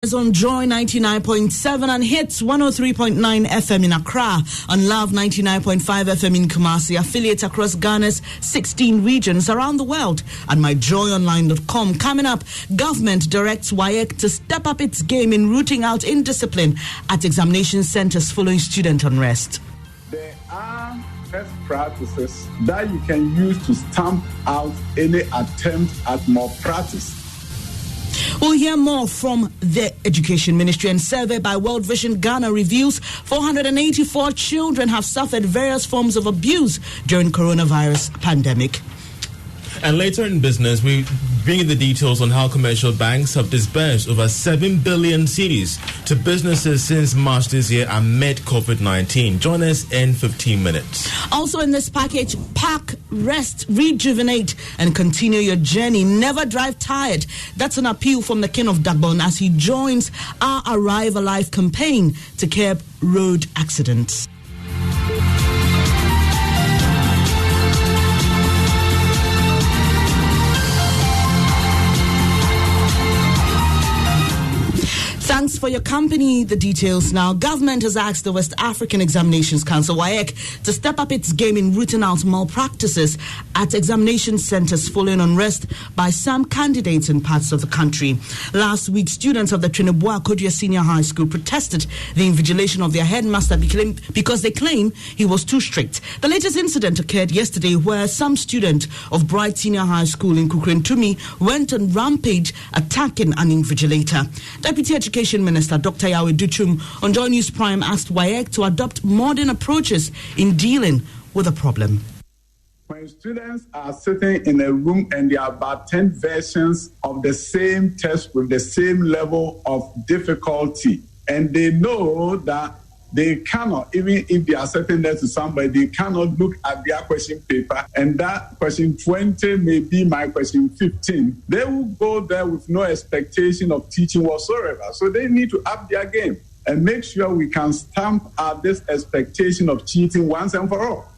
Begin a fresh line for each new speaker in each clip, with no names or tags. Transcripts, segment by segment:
Is on Joy 99.7 and hits 103.9 FM in Accra, on Love 99.5 FM in Kumasi, affiliates across Ghana's 16 regions around the world, and myjoyonline.com. Coming up, government directs WAEC to step up its game in rooting out indiscipline at examination centers following student unrest.
There are best practices that you can use to stamp out any attempt at malpractice.
We'll hear more from the Education Ministry, and survey by World Vision Ghana reveals 484 children have suffered various forms of abuse during coronavirus pandemic.
And later in business, we bring you the details on how commercial banks have disbursed over 7 billion cedis to businesses since March this year amid COVID-19. Join us in 15 minutes.
Also in this package, pack, rest, rejuvenate, and continue your journey. Never drive tired. That's an appeal from the King of Dagbon as he joins our Arrive Alive campaign to curb road accidents. Thanks for your company. The details now. Government has asked the West African Examinations Council, WAEC, to step up its game in rooting out malpractices at examination centers following unrest by some candidates in parts of the country. Last week, students of the Trinidad Kodia Senior High School protested the invigilation of their headmaster because they claim he was too strict. The latest incident occurred yesterday where some student of Bright Senior High School in Kukrentumi went on rampage attacking an invigilator. Deputy Education Minister Dr. Yahweh Duchum on Joy News Prime asked WAEC to adopt modern approaches in dealing with the problem.
When students are sitting in a room and there are about 10 versions of the same test with the same level of difficulty, and they know that they cannot, even if they are sitting there to somebody, they cannot look at their question paper, and that question 20 may be my question 15. They will go there with no expectation of teaching whatsoever. So they need to up their game and make sure we can stamp out this expectation of cheating once and for all.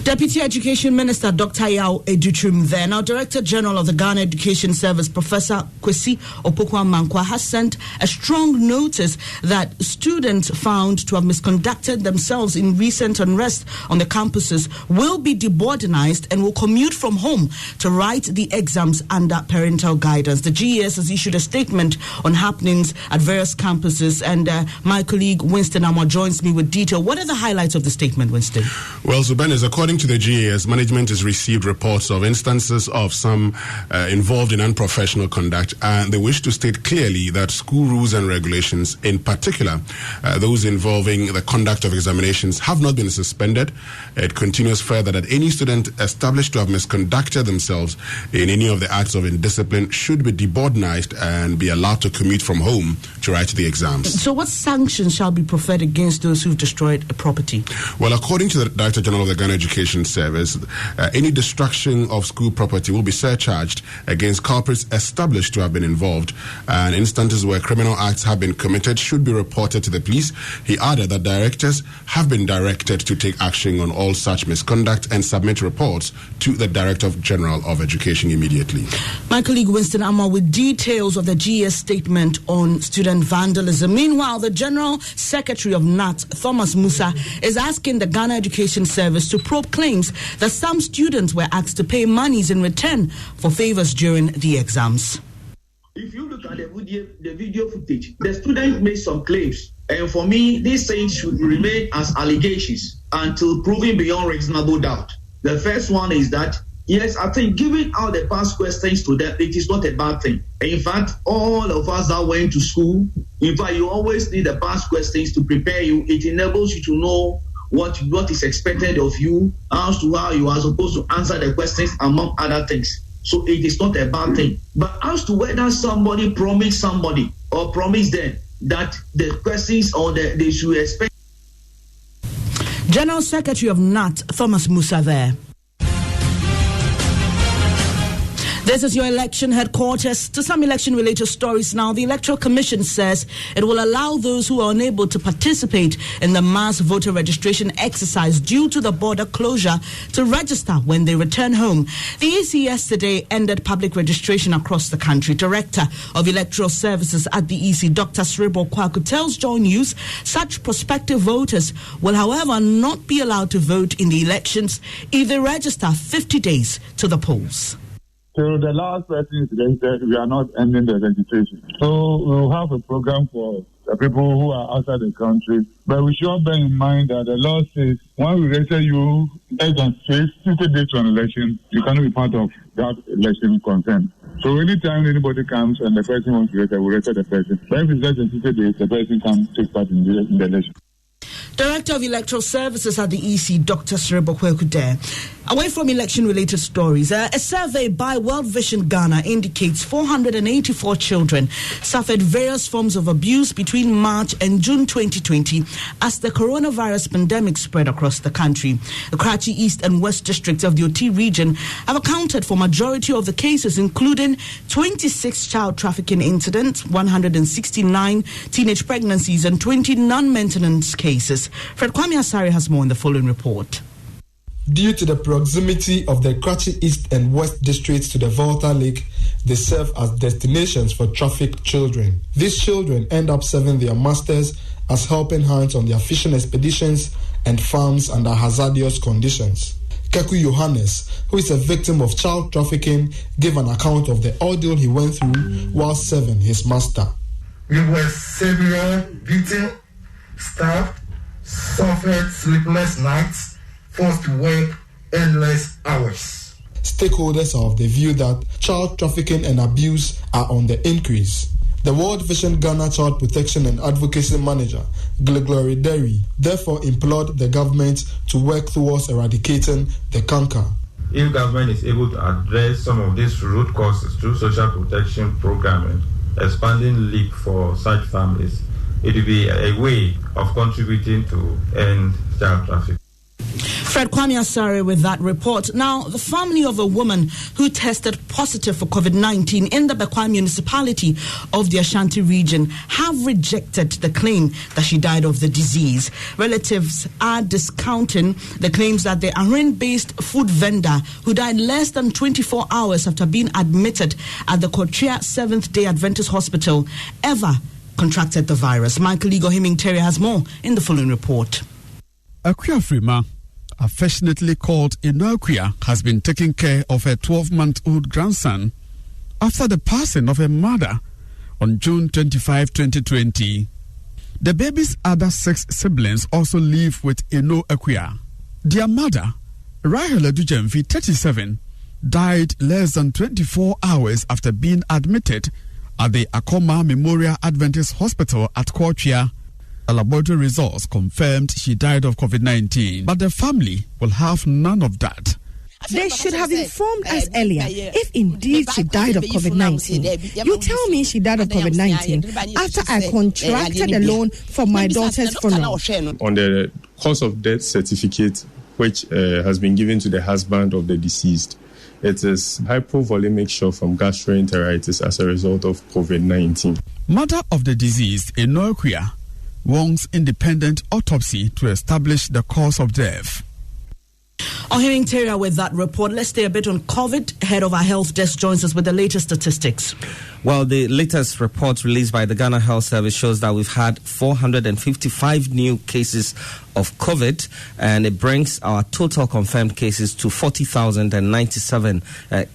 Deputy Education Minister Dr. Yao Educhum there. Now, Director General of the Ghana Education Service, Professor Kwesi Opoku-Amankwa, has sent a strong notice that students found to have misconducted themselves in recent unrest on the campuses will be deboardinized and will commute from home to write the exams under parental guidance. The GES has issued a statement on happenings at various campuses, and my colleague Winston Amwa joins me with detail. What are the highlights of the statement, Winston?
Well, Zuben, according to the GAS, management has received reports of instances of some involved in unprofessional conduct, and they wish to state clearly that school rules and regulations, in particular those involving the conduct of examinations, have not been suspended. It continues further that any student established to have misconducted themselves in any of the acts of indiscipline should be deboardinized and be allowed to commute from home to write the exams. So
what sanctions shall be preferred against those who've destroyed a property?
Well, according to the Director General of the Ghana Education Service, any destruction of school property will be surcharged against culprits established to have been involved, and instances where criminal acts have been committed should be reported to the police. He added that directors have been directed to take action on all such misconduct and submit reports to the Director General of Education immediately.
My colleague Winston Amma with details of the GS statement on student vandalism. Meanwhile, the General Secretary of NAT, Thomas Musa, is asking the Ghana Education Service to probe claims that some students were asked to pay monies in return for favors during the exams.
If you look at the video footage, the student made some claims. And for me, these things should remain as allegations until proven beyond reasonable doubt. The first one is that, yes, I think giving out the past questions to them, it is not a bad thing. In fact, all of us that went to school, in fact, you always need the past questions to prepare you. It enables you to know what is expected of you, as to how you are supposed to answer the questions, among other things. So it is not a bad thing. But as to whether somebody promised somebody or promised them that the questions or they should expect.
General Secretary of NAT, Thomas Musa there. This is your election headquarters. To some election-related stories now, the Electoral Commission says it will allow those who are unable to participate in the mass voter registration exercise due to the border closure to register when they return home. The EC yesterday ended public registration across the country. Director of Electoral Services at the EC, Dr. Sribo Kwaku, tells Joy News such prospective voters will, however, not be allowed to vote in the elections if they register 50 days to the polls.
So the last person is registered, we are not ending the registration. So we'll have a program for the people who are outside the country. But we should bear in mind that the law says when we register you less than 60 days to an election, you cannot be part of that election consent. So anytime anybody comes and the person wants to register, we register the person. But if it's less than 60 days, the person can take part in the election.
Director of Electoral Services at the EC, Dr. Sribo Kwaku there. Away from election-related stories, a survey by World Vision Ghana indicates 484 children suffered various forms of abuse between March and June 2020 as the coronavirus pandemic spread across the country. The Karachi East and West districts of the OT region have accounted for majority of the cases, including 26 child trafficking incidents, 169 teenage pregnancies, and 20 non-maintenance cases. Fred Kwame Asare has more in the following report.
Due to the proximity of the Karachi East and West districts to the Volta Lake, they serve as destinations for trafficked children. These children end up serving their masters as helping hands on their fishing expeditions and farms under hazardous conditions. Keku Yohannes, who is a victim of child trafficking, gave an account of the ordeal he went through while serving his master.
We were severely beaten, starved, suffered sleepless nights, forced to work endless hours.
Stakeholders are of the view that child trafficking and abuse are on the increase. The World Vision Ghana Child Protection and Advocacy Manager, Gregory Derry, therefore implored the government to work towards eradicating the canker.
If government is able to address some of these root causes through social protection programming, expanding leave for such families, it will be a way of contributing to end child trafficking.
Fred Kwame Asare with that report. Now, the family of a woman who tested positive for COVID-19 in the Bekwai municipality of the Ashanti region have rejected the claim that she died of the disease. Relatives are discounting the claims that the Arin-based food vendor who died less than 24 hours after being admitted at the Kotria Seventh-day Adventist Hospital ever contracted the virus. Michael Himing Terry has more in the following report.
Akuya Frima, affectionately called Inokuya, has been taking care of her 12-month-old grandson after the passing of her mother on June 25, 2020. The baby's other 6 siblings also live with Ino Akuya. Their mother, Rahel Adujemfi, 37, died less than 24 hours after being admitted at the Akoma Memorial Adventist Hospital at Kotria. Laboratory results confirmed she died of COVID-19, but the family will have none of that.
They should have informed us earlier if indeed she died of COVID-19. You tell me she died of COVID-19 after I contracted a loan for my daughter's funeral.
On the cause of death certificate, which has been given to the husband of the deceased, it is hypovolemic shock from gastroenteritis as a result of COVID-19.
Mother of the deceased, Enokuya, wants independent autopsy to establish the cause of death.
On hearing Terra with that report, let's stay a bit on COVID. Head of our health desk joins us with the latest statistics.
Well, the latest report released by the Ghana Health Service shows that we've had 455 new cases of COVID, and it brings our total confirmed cases to 40,097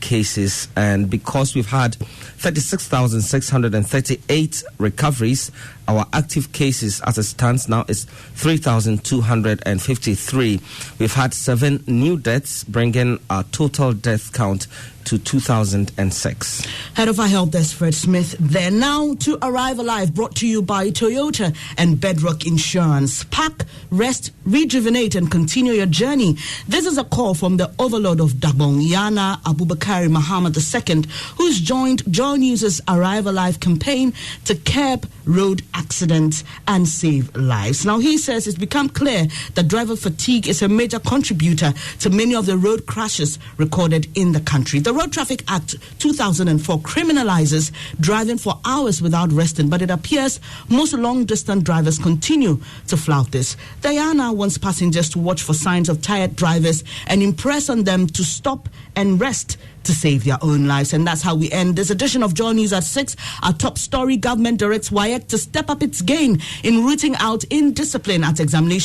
cases. And because we've had 36,638 recoveries, our active cases as it stands now is 3,253. We've had 7 new deaths, bringing our total death count to 2,006.
Head of our help desk, Fred Smith, there now to Arrive Alive, brought to you by Toyota and Bedrock Insurance. Pack, rest, rejuvenate, and continue your journey. This is a call from the overlord of Dabong, Yana Abubakari Muhammad II, who's joined Joy News' Arrive Alive campaign to curb road accidents and save lives. Now, he says it's become clear that driver fatigue is a major contributor to many of the road crashes recorded in the country. The Road Traffic Act 2004 criminalizes driving for hours without resting, but it appears most long-distance drivers continue to flout this. Diana wants passengers to watch for signs of tired drivers and impress on them to stop and rest to save their own lives. And that's how we end this edition of Joy News at 6. Our top story: government directs WAEC to step up its game in rooting out indiscipline at examination